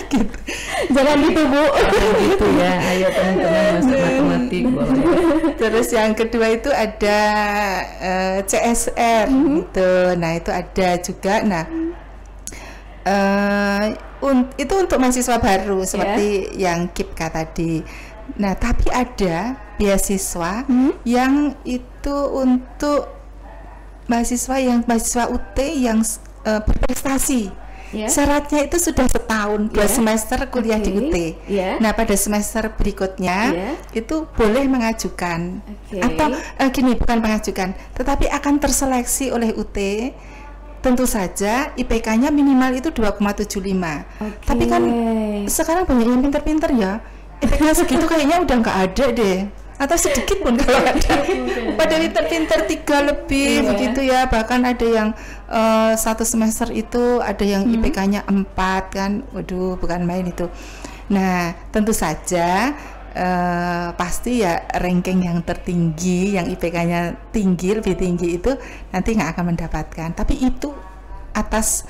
Gitu. Jangan gitu Bu. Jangan gitu ya. Ayo teman-teman masuk matematik boleh. Terus yang kedua itu ada CSR gitu. Nah itu ada juga. Nah itu untuk mahasiswa baru seperti yang KIPK tadi. Nah tapi ada beasiswa yang itu untuk mahasiswa UT yang berprestasi. Syaratnya itu sudah setahun 2 semester kuliah di UT. Nah pada semester berikutnya itu boleh mengajukan atau gini, bukan mengajukan, tetapi akan terseleksi oleh UT. Tentu saja IPK-nya minimal itu 2,75. Tapi kan sekarang banyak yang pinter-pinter ya, IPK segitu kayaknya udah nggak ada deh, atau sedikit pun kalau ada. Pada pinter-pinter 3 lebih begitu ya, bahkan ada yang 1 semester itu ada yang IPK-nya 4 kan, waduh bukan main itu. Nah tentu saja pasti ya ranking yang tertinggi, yang IPK-nya tinggi, lebih tinggi itu nanti nggak akan mendapatkan. Tapi itu atas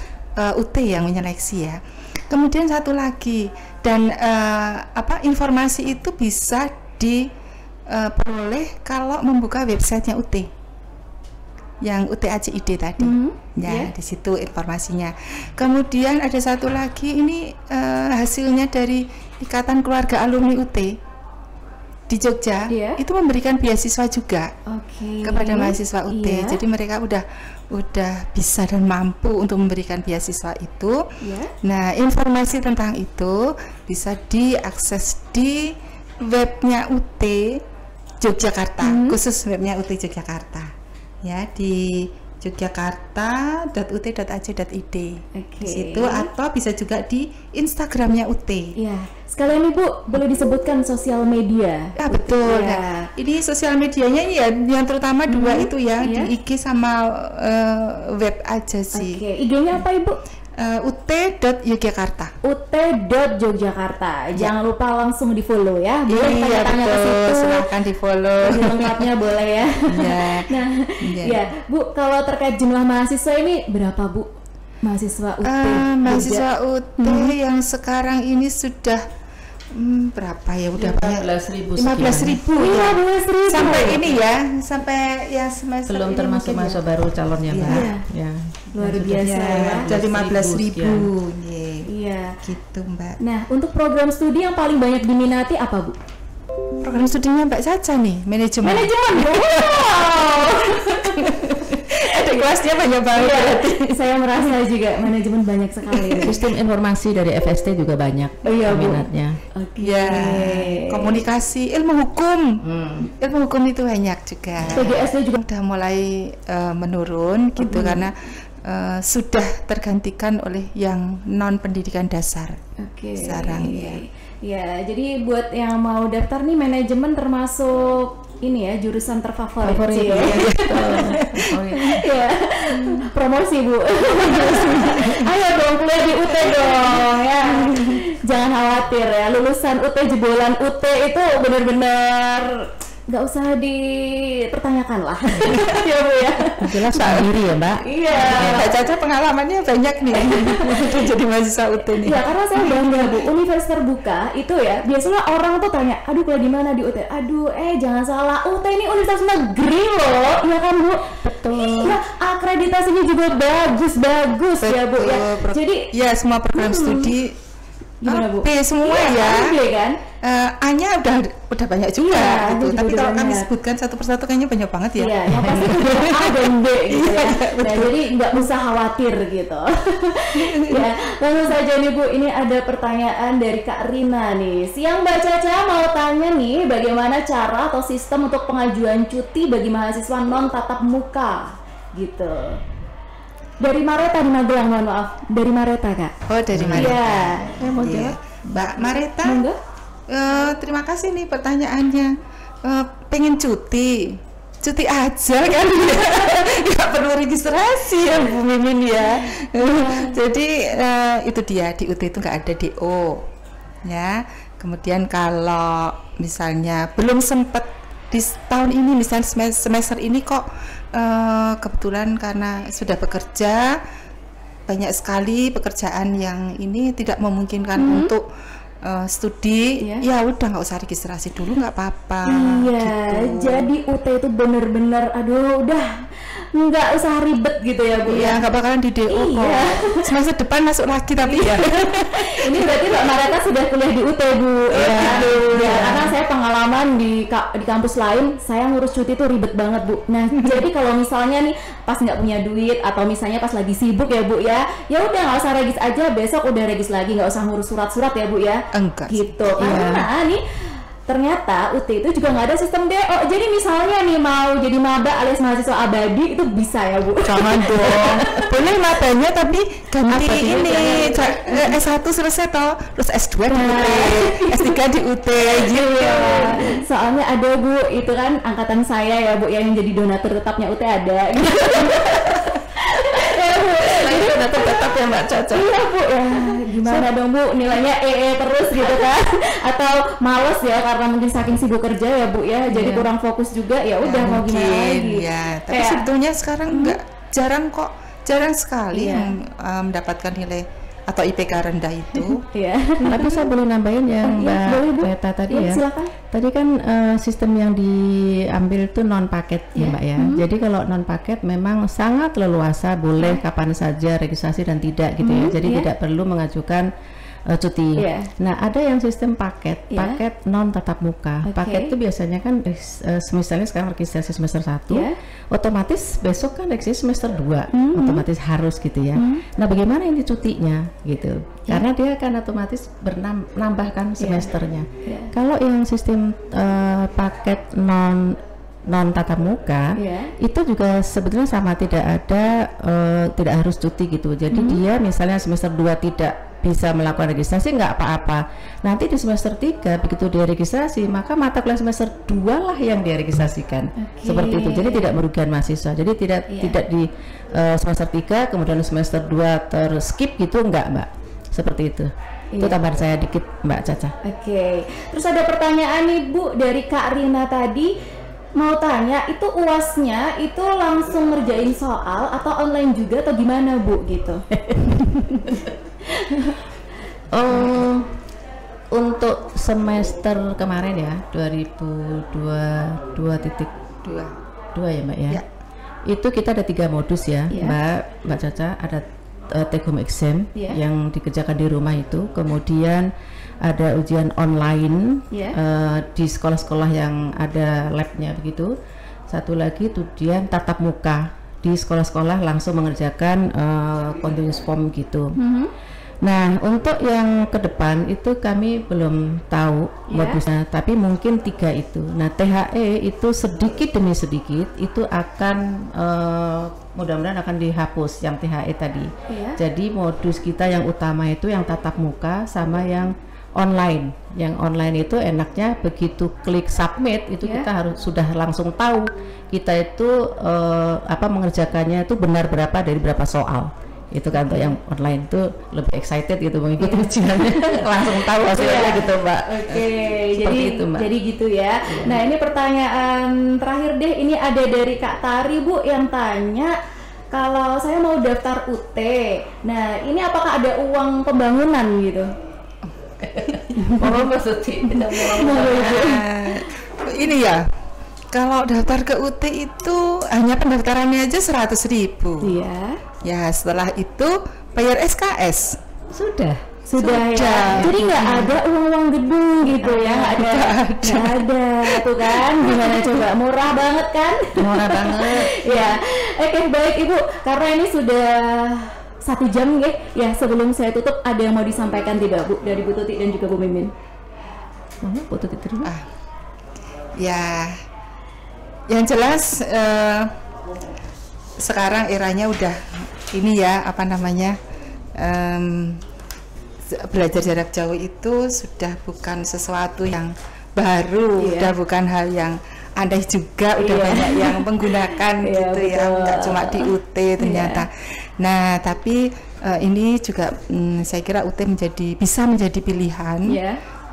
UT yang menyeleksi ya. Kemudian satu lagi, dan informasi itu bisa diperoleh kalau membuka websitenya UT, yang UT-AJID tadi. Di situ informasinya. Kemudian ada satu lagi, ini hasilnya dari Ikatan Keluarga Alumni UT di Jogja, itu memberikan beasiswa juga kepada mahasiswa UT. Jadi mereka udah bisa dan mampu untuk memberikan beasiswa itu. Nah informasi tentang itu bisa diakses di webnya UT Yogyakarta, khusus webnya UT Yogyakarta ya, di yogyakarta.ut.ac.id di situ, atau bisa juga di Instagramnya UT. Sekalian Ibu boleh disebutkan sosial media. Betul. Nah, ini sosial medianya ya yang terutama 2 itu ya, di IG sama web aja sih. IG-nya apa Ibu? ut.yogyakarta. ut.yogyakarta. Jangan lupa langsung di follow ya. Boleh tanya-tanya ke situ. Silahkan di follow. Lengkapnya boleh ya. Bu, kalau terkait jumlah mahasiswa ini berapa Bu? Mahasiswa UT. Mahasiswa UT yang sekarang ini sudah berapa ya, udah 15.000 15.000 ya. 15.000 Sampai ini ya, sampai ya semester belum ini termasuk mungkin mahasiswa baru calonnya Mbak. Iya. Ya. Luar Yang biasa sudah ya. dari 15.000 Iya. gitu Mbak. Nah, untuk program studi yang paling banyak diminati apa, Bu? Program studinya Mbak Caca nih, manajemen. Manajemen. Wow. Ada kelasnya banyak banget. Iya, saya merasa juga manajemen banyak sekali. Sistem informasi dari FST juga banyak Iya, Bu. minatnya. Oke. Ya, komunikasi, ilmu hukum. Ilmu hukum itu banyak juga. PGSD juga. Udah mulai menurun gitu karena sudah tergantikan oleh yang non pendidikan dasar. Oke. Sekarang ya. Ya, jadi buat yang mau daftar nih manajemen termasuk ini ya jurusan terfavorit Favorit, sih ya. Favorit. Iya. Promosi, Bu. Ayo dong kuliah di UT dong ya. Jangan khawatir ya, lulusan UT jebolan UT itu benar-benar nggak usah dipertanyakan lah. Ya, Bu ya. Jelas sendiri ya Mbak. Iya. Mbak Caca pengalamannya banyak nih jadi mahasiswa UT nih. Ya karena saya bangga, Bu, universitas terbuka itu ya biasanya orang tuh tanya, aduh kuliah di mana di UT, aduh jangan salah, UT ini universitas negeri loh, ya kan Bu? Betul. Iya, akreditasinya juga bagus ya Bu ya. Jadi ya semua program studi gimana Bu? B semua Iya, ya. B kan? A-nya udah banyak juga Iya, gitu. juga Tapi udah kalau kami banyak. sebutkan satu persatu kayaknya banyak banget ya. Iya, yang pasti itu A dan B gitu ya. Nah, jadi nggak usah khawatir gitu. Ya, langsung saja nih Bu, ini ada pertanyaan dari Kak Rina nih. Siang Mbak Caca, mau tanya nih, bagaimana cara atau sistem untuk pengajuan cuti bagi mahasiswa non tatap muka gitu. Dari Mareta di Magelang, mohon maaf. Dari Mareta, Kak. Oh, dari mana? Iya. Mau Iya. jawab? Mbak Mareta. Monggo. Terima kasih nih pertanyaannya. Pengen cuti aja kan, nggak perlu registrasi ya Bu Mimin ya. Jadi itu dia, di UT itu nggak ada DO ya. Kemudian kalau misalnya belum sempat di tahun ini, misalnya semester ini kok kebetulan karena sudah bekerja, banyak sekali pekerjaan yang ini tidak memungkinkan untuk studi, ya udah nggak usah registrasi dulu, nggak apa-apa. Iya, gitu. jadi UT itu bener-bener, aduh, udah nggak usah ribet gitu ya Bu. Iya, nggak bakalan di DO Iya. kok. Semester depan masuk lagi tapi ya. Ini berarti Mbak Mareta sudah kuliah di UT Bu. Iya. Ya, karena saya pengalaman di kampus lain, saya ngurus cuti itu ribet banget Bu. Nah, jadi kalau misalnya nih pas nggak punya duit atau misalnya pas lagi sibuk ya Bu ya udah nggak usah regis aja, besok udah regis lagi, nggak usah ngurus surat-surat ya Bu ya. Enggak. Gitu. Karena nih ternyata UT itu juga nggak ada sistem DO. Jadi misalnya nih mau jadi maba alias mahasiswa abadi itu bisa ya Bu. Jangan dong. Boleh mabanya tapi ganti ini S1 selesai toh, terus S2 di UT, S3 di UT gitu. Iya. Soalnya ada Bu, itu kan angkatan saya ya Bu yang jadi donatur tetapnya UT ada. Donatur tetap ya Mbak Caca. Iya Bu, ya gimana dong Bu, nilainya terus gitu kan? Atau males ya karena mungkin saking sibuk kerja ya Bu ya, jadi kurang fokus juga, ya udah mau gimana lagi. Ya, tapi Kayak- sebetulnya sekarang jarang sekali Iya. mendapatkan nilai atau IPK rendah itu. Iya. Tapi saya boleh nambahin yang Iya, boleh, Bu. Mbak Reta tadi Iya, ya. silakan. Tadi kan sistem yang diambil itu non paket ya Mbak ya. Jadi kalau non paket memang sangat leluasa, boleh kapan saja registrasi dan tidak gitu ya. Jadi tidak perlu mengajukan cuti. Iya. Nah, ada yang sistem paket, Iya. paket non tatap muka. Oke. Paket itu biasanya kan misalnya sekarang registrasi semester 1, Iya. otomatis besok kan registrasi semester 2, otomatis harus gitu ya. Nah, bagaimana ini cutinya gitu? Karena dia akan otomatis menambahkan semesternya. Iya. Kalau yang sistem paket non tatap muka, itu juga sebetulnya sama, tidak harus cuti gitu. Jadi dia misalnya semester 2 tidak bisa melakukan registrasi, nggak apa-apa. Nanti di semester 3 begitu dia registrasi, maka mata kuliah semester 2 lah yang dia registrasikan. Seperti itu. Jadi tidak merugikan mahasiswa. Jadi tidak di semester 3 kemudian semester 2 terskip gitu, enggak Mbak. Seperti itu. Itu tambahan saya dikit Mbak Caca. Oke. Terus ada pertanyaan nih Bu dari Kak Rina tadi, mau tanya itu UASnya itu langsung ngerjain soal atau online juga atau gimana Bu gitu? Untuk semester kemarin ya 2022.2 ya Mbak ya. Itu kita ada 3 modus ya, Mbak Caca. Ada take home exam yang dikerjakan di rumah itu, kemudian ada ujian online di sekolah-sekolah yang ada labnya begitu. Satu lagi ujian tatap muka di sekolah-sekolah langsung mengerjakan continuous form gitu. Nah, untuk yang ke depan itu kami belum tahu modusnya, tapi mungkin 3 itu. Nah, THE itu sedikit demi sedikit itu akan mudah-mudahan akan dihapus yang THE tadi. Jadi modus kita yang utama itu yang tatap muka sama yang online. Yang online itu enaknya begitu klik submit itu kita harus sudah langsung tahu kita itu mengerjakannya itu benar berapa dari berapa soal. Itu kan untuk yang online itu lebih excited gitu mengikuti ujiannya, langsung tahu hasilnya gitu Mbak. Jadi gitu ya. Nah ini pertanyaan terakhir deh, ini ada dari Kak Tari Bu yang tanya, kalau saya mau daftar UT, nah ini apakah ada uang pembangunan gitu? Ini ya, kalau daftar ke UT itu hanya pendaftarannya aja 100.000. Iya. Ya setelah itu bayar SKS. Sudah ya. Jadi nggak ada uang gedung gitu ya? Nggak ada. Tuh kan? Gimana coba? Murah banget kan? Murah banget. Ya. Oke, baik Ibu. Karena ini sudah 1 jam ya. Sebelum saya tutup, ada yang mau disampaikan tidak Bu dari Bu Tuti dan juga Bu Mimin? Bu Tuti terima. Ya, yang jelas sekarang eranya udah ini ya, belajar jarak jauh itu sudah bukan sesuatu yang baru, udah bukan hal yang aneh juga, udah banyak yang menggunakan gitu ya, nggak cuma di UT ternyata. Nah tapi ini juga saya kira UT bisa menjadi pilihan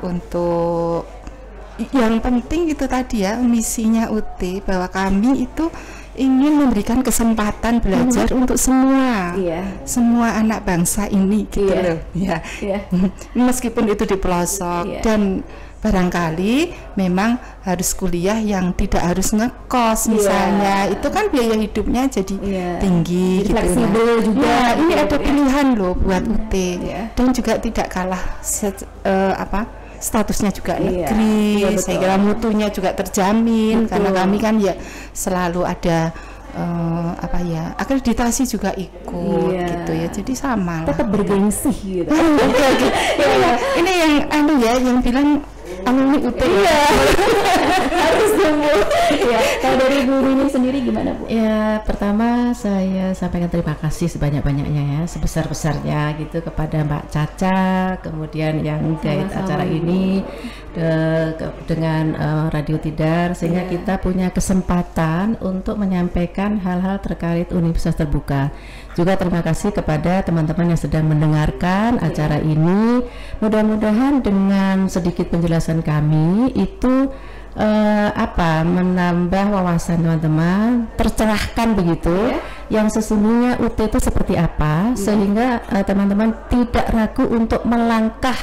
untuk yang penting itu tadi ya, misinya UT bahwa kami itu ingin memberikan kesempatan belajar untuk semua anak bangsa ini gitu loh ya. Meskipun itu di pelosok dan barangkali memang harus kuliah yang tidak harus ngekos misalnya, itu kan biaya hidupnya jadi tinggi gitu. Fleksibel juga. Ini ada pilihan loh buat UT dan juga tidak kalah statusnya juga negeri, saya kira mutunya juga terjamin karena kami kan ya selalu ada akreditasi juga ikut gitu ya, jadi sama lah. Tetap bergengsi gitu. Ini yang bilang alumni UT harus tumbuh. Kalau dari Bu Mimi sendiri gimana Bu? Ya pertama saya sampaikan terima kasih sebanyak-banyaknya ya, sebesar-besarnya gitu kepada Mbak Caca, kemudian yang guide acara ini dengan Radio Tidar, sehingga kita punya kesempatan untuk menyampaikan hal-hal terkait Universitas Terbuka. Juga terima kasih kepada teman-teman yang sedang mendengarkan acara ini. Mudah-mudahan dengan sedikit penjelasan kami itu menambah wawasan teman-teman, tercerahkan begitu yang sesungguhnya UT itu seperti apa, sehingga teman-teman tidak ragu untuk melangkah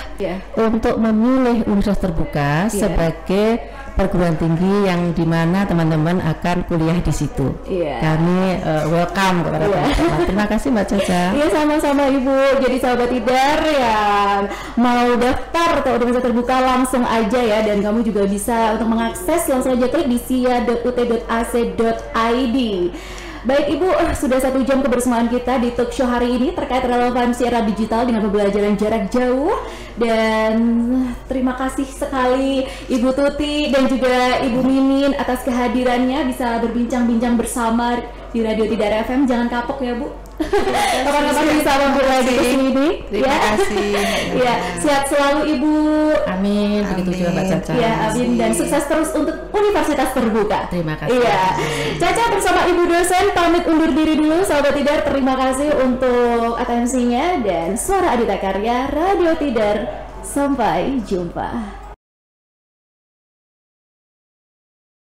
untuk memilih Universitas Terbuka sebagai perguruan tinggi yang dimana teman-teman akan kuliah di situ. Kami welcome kepada teman-teman. Terima kasih Mbak Caca. Iya, sama-sama Ibu. Jadi sahabat Tidar yang mau daftar atau Universitas Terbuka langsung aja ya, dan kamu juga bisa untuk mengakses langsung aja klik di sia.ut.ac.id. Baik Ibu, sudah 1 jam kebersamaan kita di talk show hari ini terkait relevansi era digital dengan pembelajaran jarak jauh. Dan terima kasih sekali Ibu Tuti dan juga Ibu Mimin atas kehadirannya, bisa berbincang-bincang bersama di Radio Tidar FM. Jangan kapok ya Bu, kapan-kapan bisa mampir lagi ke sini. Terima kasih. Sehat selalu Ibu. Amin. Begitu juga Mbak Caca. Amin, dan sukses terus untuk Universitas Terbuka. Terima kasih. Caca bersama Ibu dosen pamit undur diri dulu. Sahabat Tidar, terima kasih untuk atensinya, dan Suara Adita Karya Radio Tidar. Sampai jumpa.